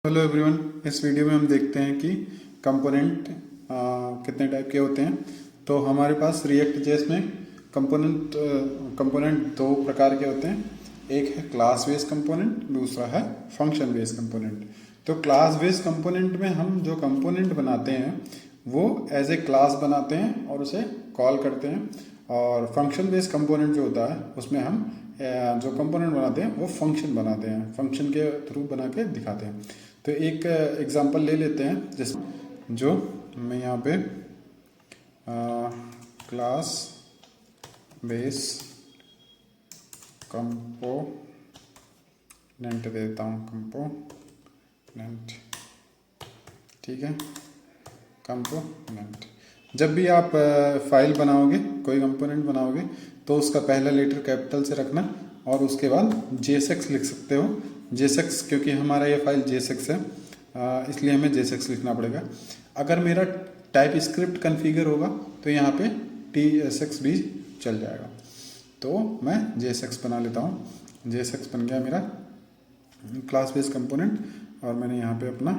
Hello everyone, इस video में हम देखते हैं कि कंपोनेंट कितने टाइप के होते हैं। तो हमारे पास रिएक्ट जेएस में कंपोनेंट दो प्रकार के होते हैं। एक है क्लास बेस्ड कंपोनेंट, दूसरा है फंक्शन बेस्ड कंपोनेंट। तो क्लास बेस्ड कंपोनेंट में हम जो कंपोनेंट बनाते हैं वो एज ए क्लास बनाते हैं और उसे कॉल करते हैं। और फंक्शन बेस्ड कंपोनेंट जो होता है उसमें हम जो कंपोनेंट बनाते हैं वो फंक्शन बनाते हैं, फंक्शन के थ्रू बना के दिखाते हैं। तो एक एग्जांपल ले लेते हैं, जिस जो मैं यहाँ पे क्लास बेस कंपोनेंट देता हूँ। कंपोनेंट, ठीक है। कंपोनेंट, जब भी आप फाइल बनाओगे, कोई कंपोनेंट बनाओगे तो उसका पहला लेटर कैपिटल से रखना और उसके बाद जेएसएक्स लिख सकते हो। जेएसएक्स क्योंकि हमारा ये फाइल जेएसएक्स है, इसलिए हमें जेएसएक्स लिखना पड़ेगा। अगर मेरा टाइप स्क्रिप्ट कन्फिगर होगा तो यहाँ पे TSX भी चल जाएगा। तो मैं जेएसएक्स बना लेता हूँ। जेएसएक्स बन गया मेरा क्लास बेस्ड कंपोनेंट और मैंने यहाँ पे अपना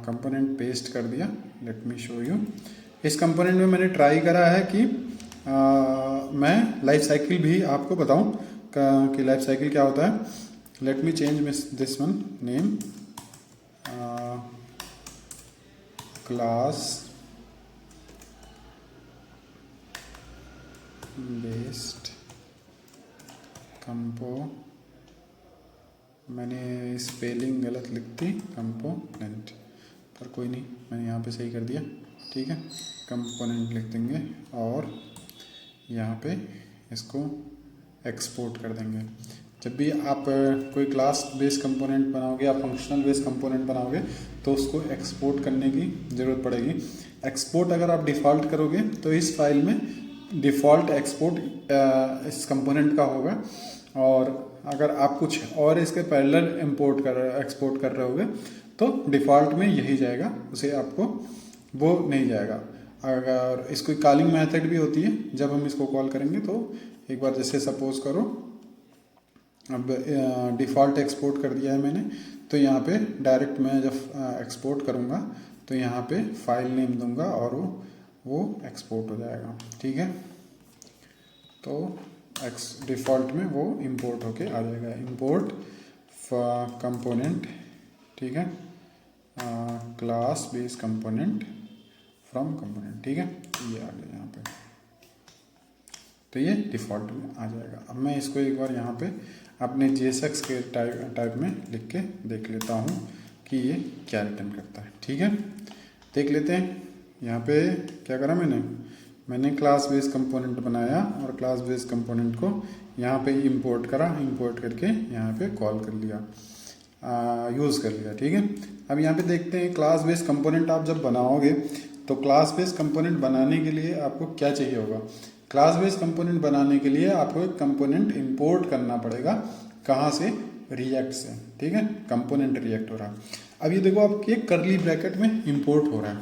कंपोनेंट पेस्ट कर दिया। Let me show you. इस कंपोनेंट में मैंने ट्राई करा है कि मैं लाइफ साइकिल भी आपको बताऊं कि लाइफ साइकिल क्या होता है। Let me change this one name, class based कंपो, मैंने स्पेलिंग गलत लिख दी कंपोनेंट, पर कोई नहीं, मैंने यहाँ पे सही कर दिया, ठीक है। कंपोनेंट लिख देंगे और यहाँ पे इसको एक्सपोर्ट कर देंगे। जब भी आप कोई क्लास बेस्ड कंपोनेंट बनाओगे या फंक्शनल बेस्ड कंपोनेंट बनाओगे तो उसको एक्सपोर्ट करने की ज़रूरत पड़ेगी। एक्सपोर्ट अगर आप डिफ़ॉल्ट करोगे तो इस फाइल में डिफ़ॉल्ट एक्सपोर्ट इस कंपोनेंट का होगा, और अगर आप कुछ और इसके पैरेलल एक्सपोर्ट कर रहे होगे तो डिफ़ॉल्ट में यही जाएगा, उसे आपको वो नहीं जाएगा। अगर इसको कॉलिंग मेथड भी होती है, जब हम इसको कॉल करेंगे तो एक बार जैसे सपोज करो, अब डिफ़ॉल्ट एक्सपोर्ट कर दिया है मैंने, तो यहाँ पे डायरेक्ट मैं जब एक्सपोर्ट करूँगा तो यहाँ पे फाइल नेम दूंगा और वो एक्सपोर्ट हो जाएगा, ठीक है। तो डिफ़ॉल्ट में वो इंपोर्ट होके आ जाएगा, इंपोर्ट कंपोनेंट, ठीक है, class base component from component, ठीक है। ये आ गया यहाँ पे, तो ये डिफ़ॉल्ट में आ जाएगा। अब मैं इसको एक बार यहाँ पे अपने JSX के टाइप में लिख के देख लेता हूँ कि ये क्या रिटर्न करता है, ठीक है। देख लेते हैं यहाँ पे क्या करा मैंने क्लास बेस कंपोनेंट बनाया और क्लास बेस कंपोनेंट को यहाँ पे इंपोर्ट करा, इंपोर्ट करके यहाँ पे कॉल कर लिया, यूज़ कर लिया, ठीक है। अब यहाँ पे देखते हैं क्लास बेस कंपोनेंट आप जब बनाओगे तो क्लास बेस कंपोनेंट बनाने के लिए आपको क्या चाहिए होगा। क्लास बेस कंपोनेंट बनाने के लिए आपको एक कंपोनेंट इंपोर्ट करना पड़ेगा। कहाँ से? रिएक्ट से, ठीक है। कंपोनेंट रिएक्ट हो रहा है। अब ये देखो आपके करली ब्रैकेट में इंपोर्ट हो रहा है।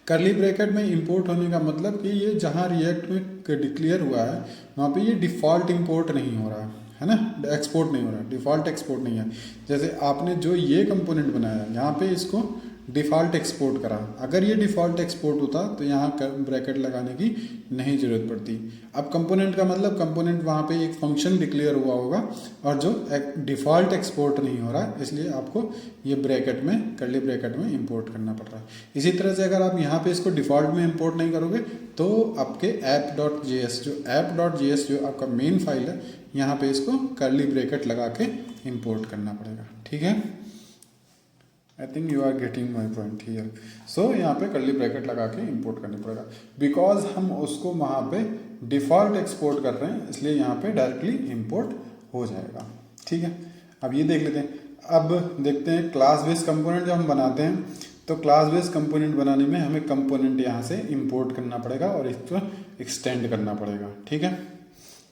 करली ब्रैकेट में इंपोर्ट होने का मतलब कि ये जहाँ रिएक्ट में डिक्लेयर हुआ है वहाँ पे ये डिफ़ॉल्ट इंपोर्ट नहीं हो रहा है ना, एक्सपोर्ट नहीं हो रहा है, डिफ़ॉल्ट एक्सपोर्ट नहीं है। जैसे आपने जो ये कंपोनेंट बनाया यहाँ पे इसको डिफ़ॉल्ट एक्सपोर्ट करा, अगर ये डिफ़ॉल्ट एक्सपोर्ट होता तो यहाँ ब्रैकेट लगाने की नहीं ज़रूरत पड़ती। अब कंपोनेंट का मतलब कंपोनेंट वहाँ पे एक फंक्शन डिक्लेयर हुआ होगा और जो डिफ़ॉल्ट एक्सपोर्ट नहीं हो रहा है, इसलिए आपको ये ब्रैकेट में, करली ब्रैकेट में इंपोर्ट करना पड़ रहा है। इसी तरह से अगर आप यहाँ पे इसको डिफ़ॉल्ट में इंपोर्ट नहीं करोगे तो आपके app.js जो आपका मेन फाइल है, यहाँ पे इसको करली ब्रैकेट लगा के इंपोर्ट करना पड़ेगा, ठीक है। I think you are getting my point here. So यहाँ पे करली ब्रैकेट लगा के इंपोर्ट करनी पड़ेगा, बिकॉज हम उसको वहाँ पे डिफ़ॉल्ट एक्सपोर्ट कर रहे हैं, इसलिए यहाँ पे डायरेक्टली इंपोर्ट हो जाएगा, ठीक है। अब ये देख लेते हैं। अब देखते हैं क्लास बेस्ड कंपोनेंट जब हम बनाते हैं तो क्लास बेस्ड कंपोनेंट बनाने में हमें कंपोनेंट यहाँ से इंपोर्ट करना पड़ेगा और इसको एक्सटेंड करना पड़ेगा, ठीक है।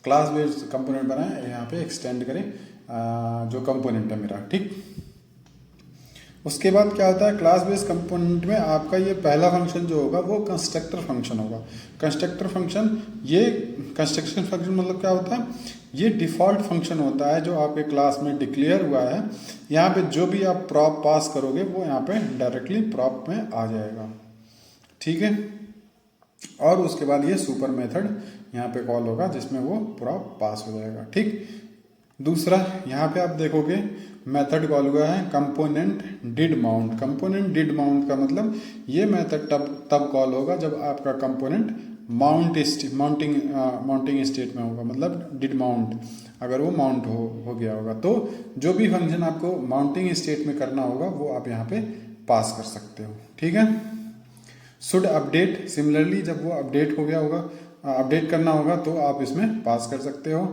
क्लास बेस्ड कंपोनेंट बनाए, यहाँ पे एक्सटेंड करें जो कंपोनेंट है मेरा, ठीक। उसके बाद क्या होता है, क्लास बेस्ड कंपोनेंट में आपका ये पहला फंक्शन जो होगा वो कंस्ट्रक्टर फंक्शन होगा। कंस्ट्रक्टर फंक्शन, ये कंस्ट्रक्शन फंक्शन मतलब क्या होता है, ये डिफ़ॉल्ट फंक्शन होता है जो आपके क्लास में डिक्लेयर हुआ है। यहाँ पे जो भी आप प्रॉप पास करोगे वो यहाँ पे डायरेक्टली प्रॉप में आ जाएगा, ठीक है। और उसके बाद ये सुपर मेथड यहाँ पे कॉल होगा जिसमें वो प्रॉप पास हो जाएगा, ठीक। दूसरा यहाँ पे आप देखोगे मेथड कॉल हुआ है component did mount. Component did mount का मतलब ये मेथड तब कॉल होगा जब आपका कंपोनेंट माउंटिंग स्टेट में होगा, मतलब डिड माउंट, अगर वो माउंट हो गया होगा तो जो भी फंक्शन आपको माउंटिंग स्टेट में करना होगा वो आप यहाँ पे पास कर सकते हो, ठीक है। शुड अपडेट, सिमिलरली जब वो अपडेट हो गया होगा, अपडेट करना होगा तो आप इसमें पास कर सकते हो।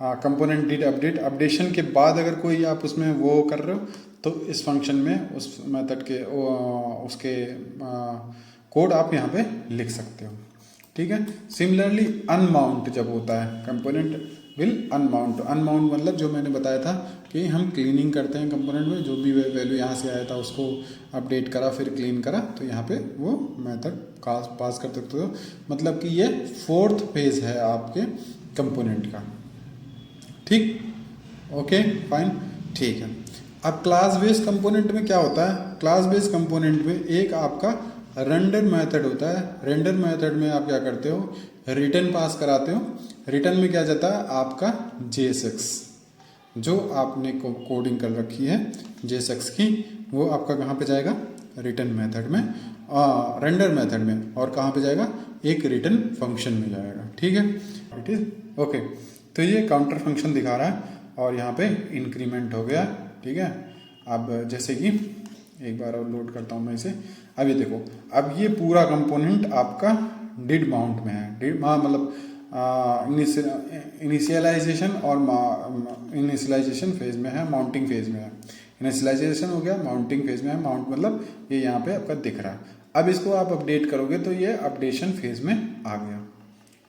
कंपोनेंट डिड अपडेट, अपडेशन के बाद अगर कोई आप उसमें वो कर रहे हो तो इस फंक्शन में उस मेथड के उसके कोड आप यहाँ पे लिख सकते हो, ठीक है। सिमिलरली अनमाउंट जब होता है, कंपोनेंट विल अनमाउंट। अनमाउंट मतलब जो मैंने बताया था कि हम क्लीनिंग करते हैं कंपोनेंट में, जो भी वैल्यू यहाँ से आया था उसको अपडेट करा फिर क्लीन करा, तो यहाँ पे वो मेथड पास कर सकते हो। मतलब कि ये फोर्थ फेज है आपके कंपोनेंट का, ठीक, ओके फाइन, ठीक है। अब क्लास बेस्ड कंपोनेंट में क्या होता है, क्लास बेस्ड कंपोनेंट में एक आपका रेंडर मेथड होता है। रेंडर मेथड में आप क्या करते हो, रिटर्न पास कराते हो। रिटर्न में क्या जाता है आपका JSX, जो आपने कोडिंग कर रखी है JSX की, वो आपका कहाँ पे जाएगा, रिटर्न मेथड में, रेंडर मेथड में, और कहाँ पे जाएगा, एक रिटर्न फंक्शन में जाएगा, ठीक है। It is okay. तो ये काउंटर फंक्शन दिखा रहा है और यहाँ पे इंक्रीमेंट हो गया, ठीक है। अब जैसे कि एक बार और लोड करता हूँ मैं इसे, अब ये देखो, अब ये पूरा कंपोनेंट आपका डिड माउंट में है। डिड मतलब इनिशियलाइजेशन और इनिशियलाइजेशन फेज में है, माउंटिंग फेज में है। इनिशियलाइजेशन हो गया, माउंटिंग फेज में है। माउंट मतलब ये यहाँ पे आपका दिख रहा है। अब इसको आप अपडेट करोगे तो ये अपडेशन फेज में आ गया,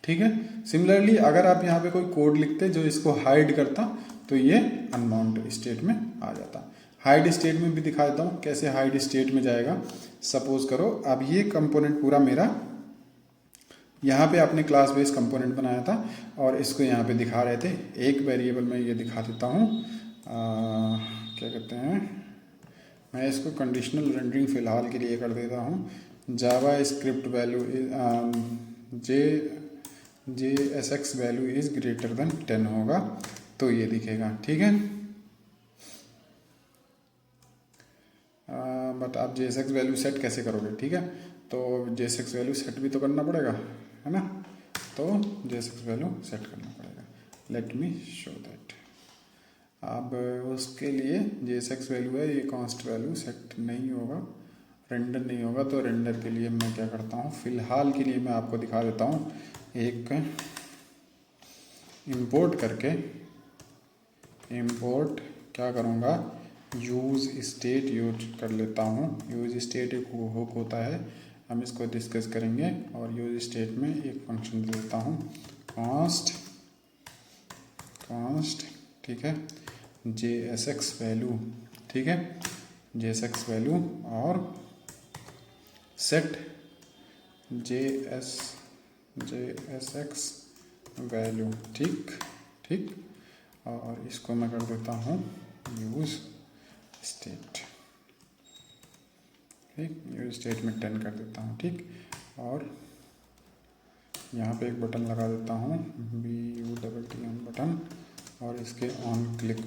ठीक है। सिमिलरली अगर आप यहाँ पे कोई कोड लिखते जो इसको हाइड करता तो ये अनमाउंट स्टेट में आ जाता। हाइड स्टेट में भी दिखा देता हूँ कैसे हाइड स्टेट में जाएगा। सपोज करो अब ये कंपोनेंट पूरा मेरा, यहाँ पे आपने क्लास बेस्ड कंपोनेंट बनाया था और इसको यहाँ पे दिखा रहे थे। एक वेरिएबल में ये दिखा देता हूँ, क्या कहते हैं, मैं इसको कंडीशनल रेंडरिंग फ़िलहाल के लिए कर देता हूँ। JavaScript value JSX value is greater than 10 होगा तो ये दिखेगा, ठीक है। बट आप JSX वैल्यू सेट कैसे करोगे, ठीक है, तो JSX वैल्यू सेट भी तो करना पड़ेगा, है ना। तो JSX वैल्यू सेट करना पड़ेगा। Let me show that. अब उसके लिए JSX वैल्यू है, ये कॉन्स्ट वैल्यू सेट नहीं होगा, रेंडर नहीं होगा। तो रेंडर के लिए मैं क्या करता हूँ, फ़िलहाल के लिए मैं आपको दिखा देता हूँ। एक इंपोर्ट करके, इंपोर्ट क्या करूँगा, यूज़ स्टेट यूज कर लेता हूँ। यूज़ स्टेट एक हुक होता है, हम इसको डिस्कस करेंगे। और यूज़ स्टेट में एक फंक्शन दे देता हूँ कांस्ट, ठीक है, JSX वैल्यू, ठीक है, JSX वैल्यू और सेट JSX वैल्यू, ठीक। और इसको मैं कर देता हूँ यूज़ स्टेट, ठीक, यूज़ स्टेट में 10 कर देता हूँ, ठीक। और यहाँ पे एक बटन लगा देता हूँ BUTTN बटन, और इसके ऑन क्लिक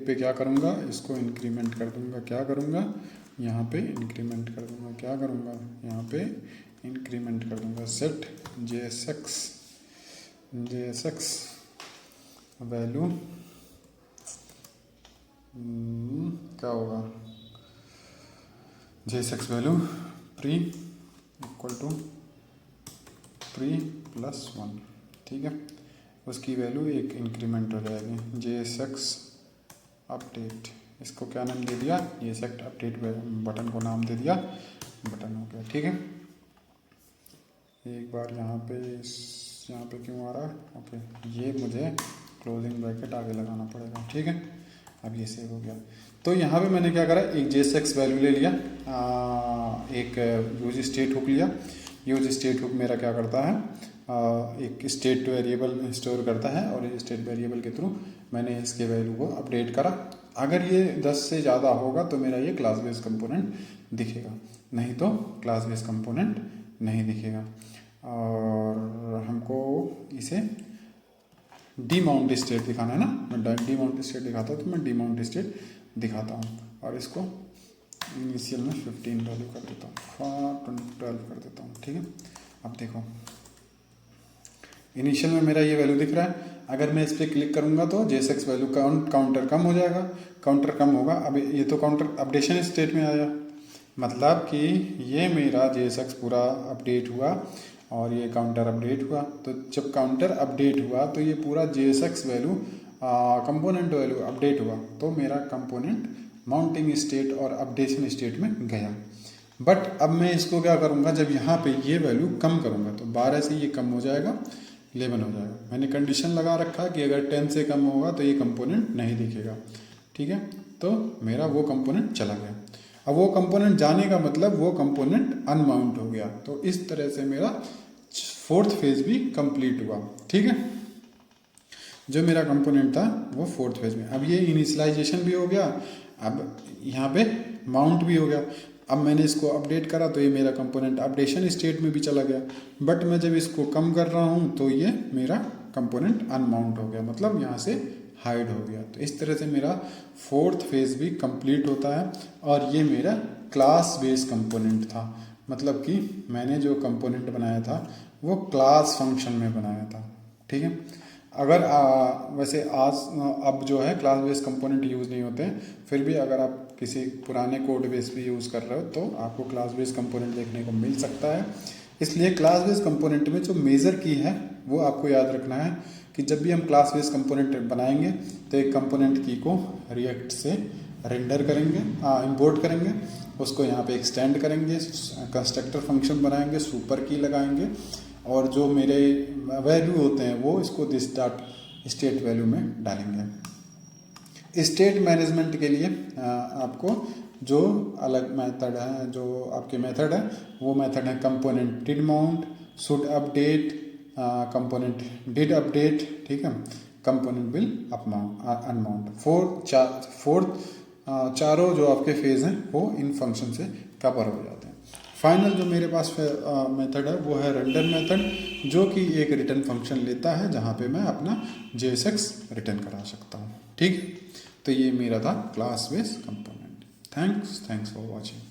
पे क्या करूँगा, इसको इंक्रीमेंट कर दूँगा। क्या करूँगा, यहाँ पे इंक्रीमेंट कर दूँगा। क्या करूँगा, यहाँ पे इंक्रीमेंट कर दूँगा। सेट JSX वैल्यू क्या होगा, JSX value pre equal to pre plus 1, ठीक है। उसकी वैल्यू एक इंक्रीमेंट हो जाएगी। JSX अपडेट, इसको क्या नाम दे दिया, JSX अपडेट बटन को नाम दे दिया, बटन हो गया, ठीक है। एक बार यहाँ पे क्यों आ रहा है, ओके, ये मुझे क्लोजिंग ब्रैकेट आगे लगाना पड़ेगा, ठीक है। अब ये सेव हो गया। तो यहाँ पे मैंने क्या करा, एक JSX वैल्यू ले लिया, एक यूज स्टेट हुक लिया। यूज स्टेट हुक मेरा क्या करता है, एक स्टेट वेरिएबल स्टोर करता है और ये स्टेट वेरिएबल के थ्रू मैंने इसके वैल्यू को अपडेट करा। अगर ये 10 से ज़्यादा होगा तो मेरा ये क्लास बेस कंपोनेंट दिखेगा, नहीं तो क्लास बेस कंपोनेंट नहीं दिखेगा। और हमको इसे डीमाउंट स्टेट दिखाना है ना, मैं डीमाउंट स्टेट दिखाता हूँ, तो मैं डीमाउंट स्टेट दिखाता हूँ और इसको इनिशियल में 15 वैल्यू कर देता हूँ, 12 कर देता हूँ। ठीक है, अब देखो इनिशियल में मेरा ये वैल्यू दिख रहा है। अगर मैं इस पर क्लिक करूँगा तो JSX वैल्यू काउंटर कम हो जाएगा, काउंटर कम होगा। अब ये तो काउंटर अपडेशन स्टेट में आया, मतलब कि ये मेरा JSX पूरा अपडेट हुआ और ये काउंटर अपडेट हुआ। तो जब काउंटर अपडेट हुआ तो ये पूरा JSX value component value update हुआ, तो मेरा कंपोनेंट माउंटिंग स्टेट और अपडेशन स्टेट में गया। बट अब मैं इसको क्या करूँगा, जब यहाँ पे ये वैल्यू कम करूँगा तो 12 से ये कम हो जाएगा, 11 हो जाएगा। मैंने कंडीशन लगा रखा कि अगर 10 से कम होगा तो ये कंपोनेंट नहीं दिखेगा। ठीक है, तो मेरा वो कंपोनेंट चला गया। अब वो कंपोनेंट जाने का मतलब वो कंपोनेंट अनमाउंट हो गया। तो इस तरह से मेरा 4th फेज भी कंप्लीट हुआ। ठीक है, जो मेरा कंपोनेंट था वो 4th फेज में। अब ये इनिशियलाइजेशन भी हो गया, अब यहाँ पे माउंट भी हो गया। अब मैंने इसको अपडेट करा तो ये मेरा कंपोनेंट अपडेशन स्टेट में भी चला गया। बट मैं जब इसको कम कर रहा हूँ तो ये मेरा कंपोनेंट अनमाउंट हो गया, मतलब यहाँ से हाइड हो गया। तो इस तरह से मेरा 4th फेज भी कंप्लीट होता है। और ये मेरा क्लास बेस कंपोनेंट था, मतलब कि मैंने जो कंपोनेंट बनाया था वो क्लास फंक्शन में बनाया था। ठीक है, अगर वैसे आज अब जो है क्लास बेस कंपोनेंट यूज़ नहीं होते हैं, फिर भी अगर आप किसी पुराने कोड बेस भी यूज़ कर रहे हो तो आपको क्लास बेस कंपोनेंट देखने को मिल सकता है। इसलिए क्लास बेस कंपोनेंट में जो मेजर की है वो आपको याद रखना है कि जब भी हम क्लास बेस कंपोनेंट बनाएंगे तो एक कंपोनेंट की को रिएक्ट से रेंडर करेंगे, इंपोर्ट करेंगे, उसको यहाँ पे एक्सटेंड करेंगे, कंस्ट्रक्टर फंक्शन बनाएंगे, सुपर की लगाएंगे और जो मेरे वैल्यू होते हैं वो इसको दिस डॉट स्टेट वैल्यू में डालेंगे। स्टेट मैनेजमेंट के लिए आपको जो अलग मेथड है, जो आपके मेथड है वो मेथड है component did mount, should update, component did update. ठीक है, कंपोनेंट विल अनमाउंट। चारों जो आपके फेज हैं वो इन फंक्शन से कवर हो जाते हैं। फाइनल जो मेरे पास मेथड है वो है रेंडर मेथड, जो कि एक रिटर्न फंक्शन लेता है जहाँ पे मैं अपना JSX रिटर्न करा सकता हूँ। ठीक है, तो ये मेरा था class base component. Thanks for watching.